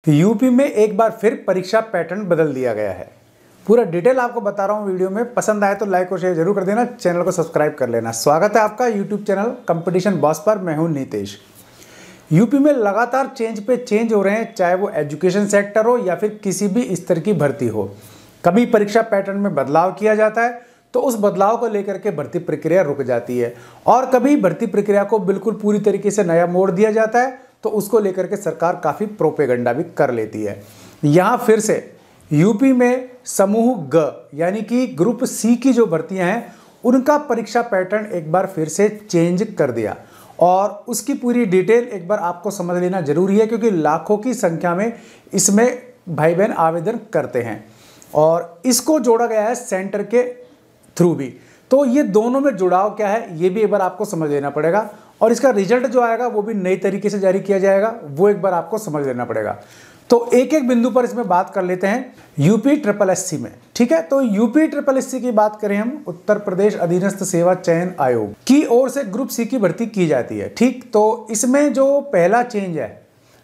UP में एक बार फिर परीक्षा पैटर्न बदल दिया गया है। पूरा डिटेल आपको बता रहा हूँ वीडियो में। पसंद आए तो लाइक और शेयर जरूर कर देना, चैनल को सब्सक्राइब कर लेना। स्वागत है आपका यूट्यूब चैनल कंपटीशन बॉस पर। मैं हूँ नीतेश। यूपी में लगातार चेंज पे चेंज हो रहे हैं, चाहे वो एजुकेशन सेक्टर हो या फिर किसी भी स्तर की भर्ती हो। कभी परीक्षा पैटर्न में बदलाव किया जाता है तो उस बदलाव को लेकर के भर्ती प्रक्रिया रुक जाती है, और कभी भर्ती प्रक्रिया को बिल्कुल पूरी तरीके से नया मोड़ दिया जाता है तो उसको लेकर के सरकार काफ़ी प्रोपेगेंडा भी कर लेती है। यहाँ फिर से यूपी में समूह ग यानी कि ग्रुप सी की जो भर्तियां हैं उनका परीक्षा पैटर्न एक बार फिर से चेंज कर दिया, और उसकी पूरी डिटेल एक बार आपको समझ लेना जरूरी है, क्योंकि लाखों की संख्या में इसमें भाई बहन आवेदन करते हैं और इसको जोड़ा गया है सेंटर के थ्रू भी। तो ये दोनों में जुड़ाव क्या है ये भी एक बार आपको समझ लेना पड़ेगा, और इसका रिजल्ट जो आएगा वो भी नई तरीके से जारी किया जाएगा, वो एक बार आपको समझ लेना पड़ेगा। तो एक एक बिंदु पर इसमें बात कर लेते हैं यूपी ट्रिपल एससी में। ठीक है, तो यूपी ट्रिपल एससी की बात करें हम, उत्तर प्रदेश अधीनस्थ सेवा चयन आयोग की ओर से ग्रुप सी की भर्ती की जाती है। ठीक, तो इसमें जो पहला चेंज है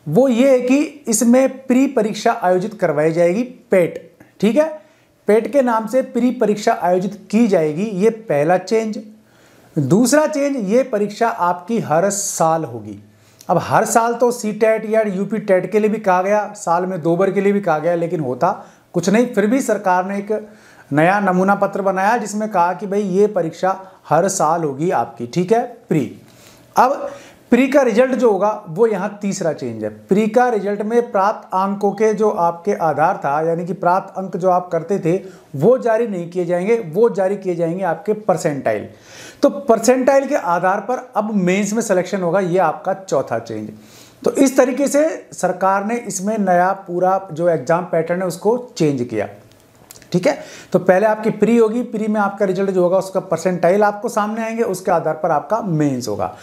वो ये है कि इसमें प्री परीक्षा आयोजित करवाई जाएगी, पेट। ठीक है, पेट के नाम से प्री परीक्षा आयोजित की जाएगी, ये पहला चेंज। दूसरा चेंज, ये परीक्षा आपकी हर साल होगी। अब हर साल तो सी टेट या यूपी टेट के लिए भी कहा गया, साल में 2 बार के लिए भी कहा गया, लेकिन होता कुछ नहीं। फिर भी सरकार ने एक नया नमूना पत्र बनाया जिसमें कहा कि भाई ये परीक्षा हर साल होगी आपकी। ठीक है, प्री। अब प्री का रिजल्ट जो होगा वो यहाँ तीसरा चेंज है। प्री का रिजल्ट में प्राप्त अंकों के जो आपके आधार था, यानी कि प्राप्त अंक जो आप करते थे वो जारी नहीं किए जाएंगे, वो जारी किए जाएंगे आपके परसेंटाइल। तो परसेंटाइल के आधार पर अब मेंस में सिलेक्शन होगा, ये आपका चौथा चेंज। तो इस तरीके से सरकार ने इसमें नया पूरा जो एग्जाम पैटर्न है उसको चेंज किया। ठीक है, तो पहले आपकी प्री होगी, प्री में आपका रिजल्ट जो होगा उसका परसेंटाइल आपको सामने आएंगे, उसके आधार पर आपका मेंस होगा।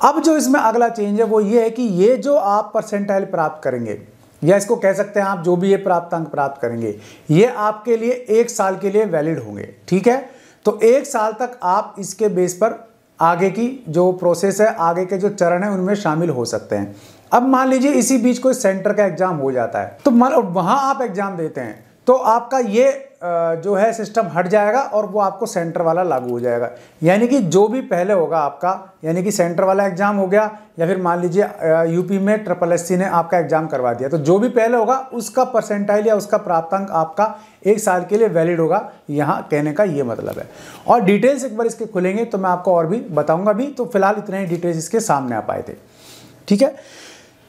अब जो इसमें अगला चेंज है वो ये है कि ये जो आप परसेंटाइल प्राप्त करेंगे, या इसको कह सकते हैं आप जो भी ये प्राप्त अंक प्राप्त करेंगे, ये आपके लिए 1 साल के लिए वैलिड होंगे। ठीक है, तो 1 साल तक आप इसके बेस पर आगे की जो प्रोसेस है, आगे के जो चरण है उनमें शामिल हो सकते हैं। अब मान लीजिए इसी बीच कोई सेंटर का एग्जाम हो जाता है, तो मान लो वहां आप एग्जाम देते हैं तो आपका ये जो है सिस्टम हट जाएगा और वो आपको सेंटर वाला लागू हो जाएगा। यानी कि जो भी पहले होगा आपका, यानी कि सेंटर वाला एग्जाम हो गया, या फिर मान लीजिए यूपी में ट्रिपल एससी ने आपका एग्जाम करवा दिया, तो जो भी पहले होगा उसका परसेंटाइल या उसका प्राप्तांक आपका 1 साल के लिए वैलिड होगा। यहाँ कहने का ये मतलब है। और डिटेल्स एक बार इसके खुलेंगे तो मैं आपको और भी बताऊंगा भी, तो फिलहाल इतने ही डिटेल्स इसके सामने आ पाए थे। ठीक है,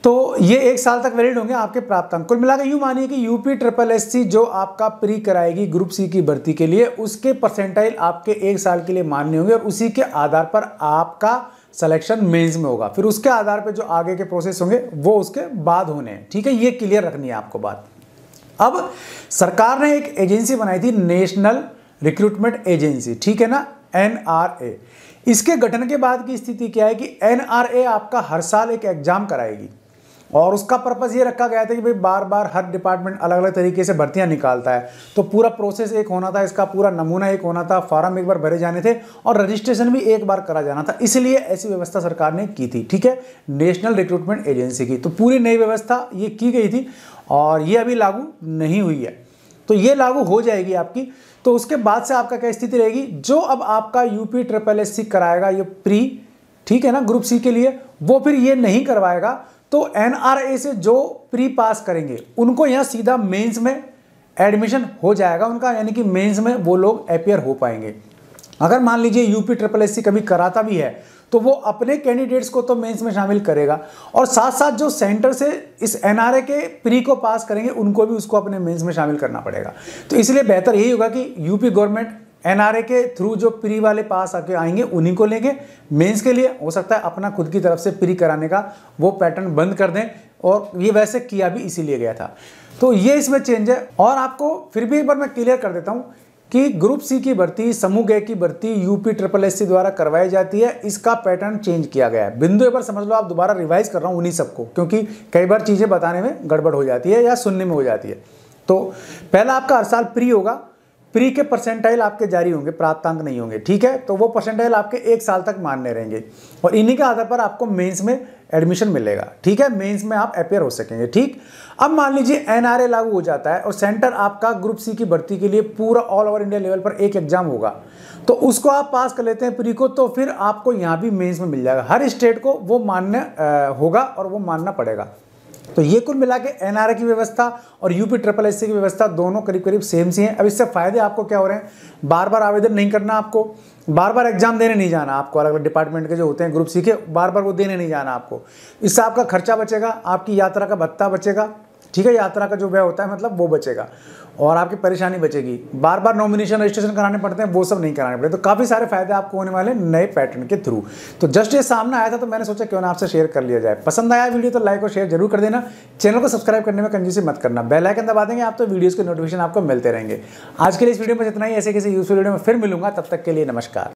तो ये 1 साल तक वैलिड होंगे आपके प्राप्तांक। कुल मिलाकर यूं मानिए कि यूपी ट्रिपल एससी जो आपका प्री कराएगी ग्रुप सी की भर्ती के लिए, उसके परसेंटाइल आपके 1 साल के लिए मान्य होंगे, और उसी के आधार पर आपका सिलेक्शन मेंस में होगा। फिर उसके आधार पर जो आगे के प्रोसेस होंगे वो उसके बाद होने हैं। ठीक है, ये क्लियर रखनी है आपको बात। अब सरकार ने एक एजेंसी बनाई थी, नेशनल रिक्रूटमेंट एजेंसी। ठीक है ना, NRA। इसके गठन के बाद की स्थिति क्या है कि NRA आपका हर साल एक एग्जाम कराएगी, और उसका पर्पस ये रखा गया था कि भाई बार बार हर डिपार्टमेंट अलग अलग तरीके से भर्तियां निकालता है, तो पूरा प्रोसेस एक होना था, इसका पूरा नमूना एक होना था, फॉर्म एक बार भरे जाने थे और रजिस्ट्रेशन भी एक बार करा जाना था। इसलिए ऐसी व्यवस्था सरकार ने की थी। ठीक है, नेशनल रिक्रूटमेंट एजेंसी की। तो पूरी नई व्यवस्था ये की गई थी और ये अभी लागू नहीं हुई है, तो ये लागू हो जाएगी आपकी। तो उसके बाद से आपका क्या स्थिति रहेगी, जो अब आपका यूपी ट्रिपल एससी कराएगा ये प्री, ठीक है ना, ग्रुप सी के लिए, वो फिर ये नहीं करवाएगा, तो NRA से जो प्री पास करेंगे उनको यहाँ सीधा मेंस में एडमिशन हो जाएगा उनका, यानी कि मेंस में वो लोग अपीयर हो पाएंगे। अगर मान लीजिए यूपी ट्रिपल एससी कभी कराता भी है तो वो अपने कैंडिडेट्स को तो मेंस में शामिल करेगा, और साथ साथ जो सेंटर से इस NRA के प्री को पास करेंगे उनको भी उसको अपने मेंस में शामिल करना पड़ेगा। तो इसलिए बेहतर यही होगा कि यूपी गवर्नमेंट NRA के थ्रू जो प्री वाले पास आके आएंगे उन्हीं को लेंगे। मेंस के लिए हो सकता है अपना खुद की तरफ से प्री कराने का वो पैटर्न बंद कर दें, और ये वैसे किया भी इसीलिए गया था। तो ये इसमें चेंज है। और आपको फिर भी एक बार मैं क्लियर कर देता हूँ कि ग्रुप सी की भर्ती, समूह ग की भर्ती यूपी ट्रिपल एससी द्वारा करवाई जाती है, इसका पैटर्न चेंज किया गया है। बिंदु एक बार समझ लो, आप दोबारा रिवाइज कर रहा हूँ उन्हीं सबको, क्योंकि कई बार चीज़ें बताने में गड़बड़ हो जाती है या सुनने में हो जाती है। तो पहला आपका हर साल प्री होगा, प्री के परसेंटाइल आपके जारी होंगे, प्राप्तांक नहीं होंगे, ठीक है। तो वो परसेंटाइल आपके 1 साल तक मान्य रहेंगे और इन्हीं के आधार पर आपको मेंस में एडमिशन मिलेगा, ठीक है। मेंस में आप अपेयर हो सकेंगे, ठीक। अब मान लीजिए एनआरए लागू हो जाता है और सेंटर आपका ग्रुप सी की भर्ती के लिए पूरा ऑल ओवर इंडिया लेवल पर एक एग्जाम होगा, तो उसको आप पास कर लेते हैं प्री को, तो फिर आपको यहाँ भी मेंस में मिल जाएगा। हर स्टेट को वो मान्य होगा और वो मानना पड़ेगा। तो ये कुल मिला के एनआरए की व्यवस्था और यूपी ट्रिपल एससी की व्यवस्था दोनों करीब करीब सेम सी हैं। अब इससे फायदे आपको क्या हो रहे हैं, बार बार आवेदन नहीं करना, आपको बार बार एग्जाम देने नहीं जाना, आपको अलग अलग डिपार्टमेंट के जो होते हैं ग्रुप सी के, बार बार वो देने नहीं जाना आपको। इससे आपका खर्चा बचेगा, आपकी यात्रा का भत्ता बचेगा, ठीक है, यात्रा का जो व्यय होता है मतलब वो बचेगा और आपकी परेशानी बचेगी। बार बार नॉमिनेशन रजिस्ट्रेशन कराने पड़ते हैं, वो सब नहीं कराने पड़ते। तो काफ़ी सारे फायदे आपको होने वाले नए पैटर्न के थ्रू। तो जस्ट ये सामने आया था तो मैंने सोचा क्यों ना आपसे शेयर कर लिया जाए। पसंद आया वीडियो तो लाइक और शेयर जरूर कर देना। चैनल को सब्सक्राइब करने में कंजूसी मत करना, बेल आइकन दबा देंगे आप तो वीडियोज़ के नोटिफिकेशन आपको मिलते रहेंगे। आज के लिए इस वीडियो में इतना ही, ऐसे किसी यूजफुल वीडियो में फिर मिलूंगा, तब तक के लिए नमस्कार।